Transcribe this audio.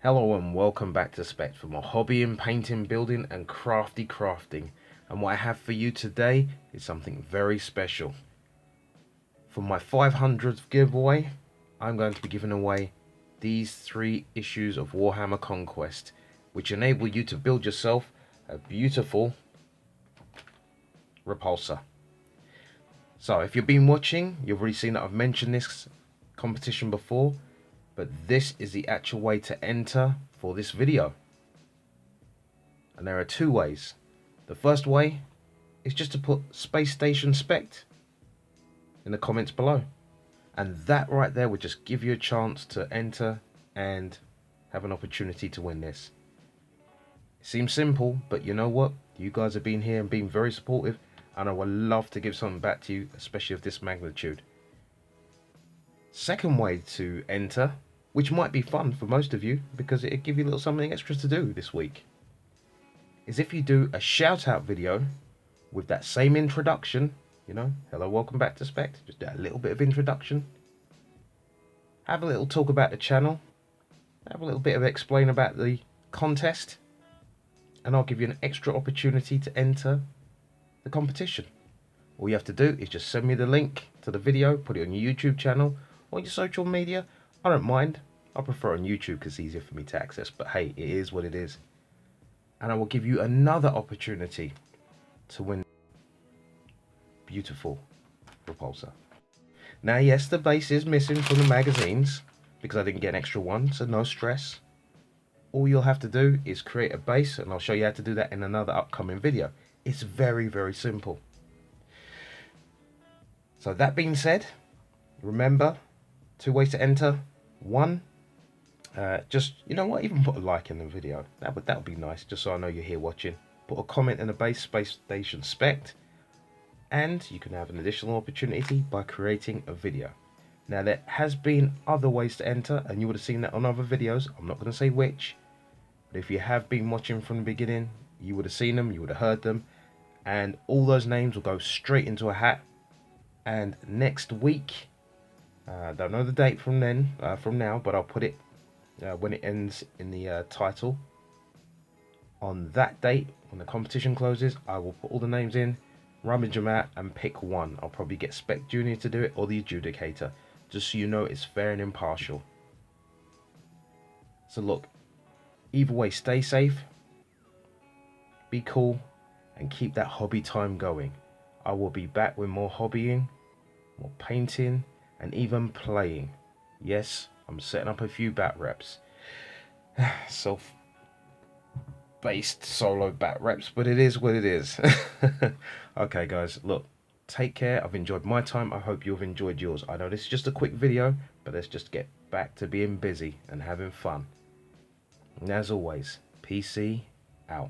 Hello and welcome back to Spekd for more hobby in painting, building and crafting. And what I have for you today is something very special. For my 500th giveaway, I'm going to be giving away these 3 issues of Warhammer Conquest, which enable you to build yourself a beautiful repulsor. So if you've been watching, you've already seen that I've mentioned this competition before, but this is the actual way to enter for this video. And there are 2 ways. The first way is just to put Space Station Spekd in the comments below. And that right there would just give you a chance to enter and have an opportunity to win this. It seems simple, but you know what? You guys have been here and been very supportive, and I would love to give something back to you, especially of this magnitude. Second way to enter, which might be fun for most of you because it'll give you a little something extra to do this week, is if you do a shout out video with that same introduction, you know, hello, welcome back to Spekd, just do a little bit of introduction, have a little talk about the channel, have a little bit of explain about the contest, and I'll give you an extra opportunity to enter the competition. All you have to do is just send me the link to the video, put it on your YouTube channel or your social media. I don't mind. I prefer on YouTube because it's easier for me to access, but hey, it is what it is. And I will give you another opportunity to win beautiful repulsor. Now yes, the base is missing from the magazines because I didn't get an extra one, so no stress. All you'll have to do is create a base, and I'll show you how to do that in another upcoming video. It's very, very simple. So that being said, remember, 2 ways to enter. 1, just, you know what, even put a like in the video. That would be nice, just so I know you're here watching. Put a comment in the base, Space Station Spekd, and you can have an additional opportunity by creating a video. Now there has been other ways to enter, and you would have seen that on other videos. I'm not going to say which, but if you have been watching from the beginning, you would have seen them, you would have heard them, and all those names will go straight into a hat. And next week, don't know the date from now, but I'll put it when it ends in the title. On that date, when the competition closes, I will put all the names in, rummage them out, and pick one. I'll probably get Spekd Junior to do it, or the adjudicator, just so you know it's fair and impartial. So look, either way, stay safe, be cool, and keep that hobby time going. I will be back with more hobbying, more painting, and even playing. Yes, I'm setting up a few bat reps. Self-based solo bat reps, but it is what it is. Okay guys, look, take care. I've enjoyed my time. I hope you've enjoyed yours. I know this is just a quick video, but let's just get back to being busy and having fun. And as always, PC out.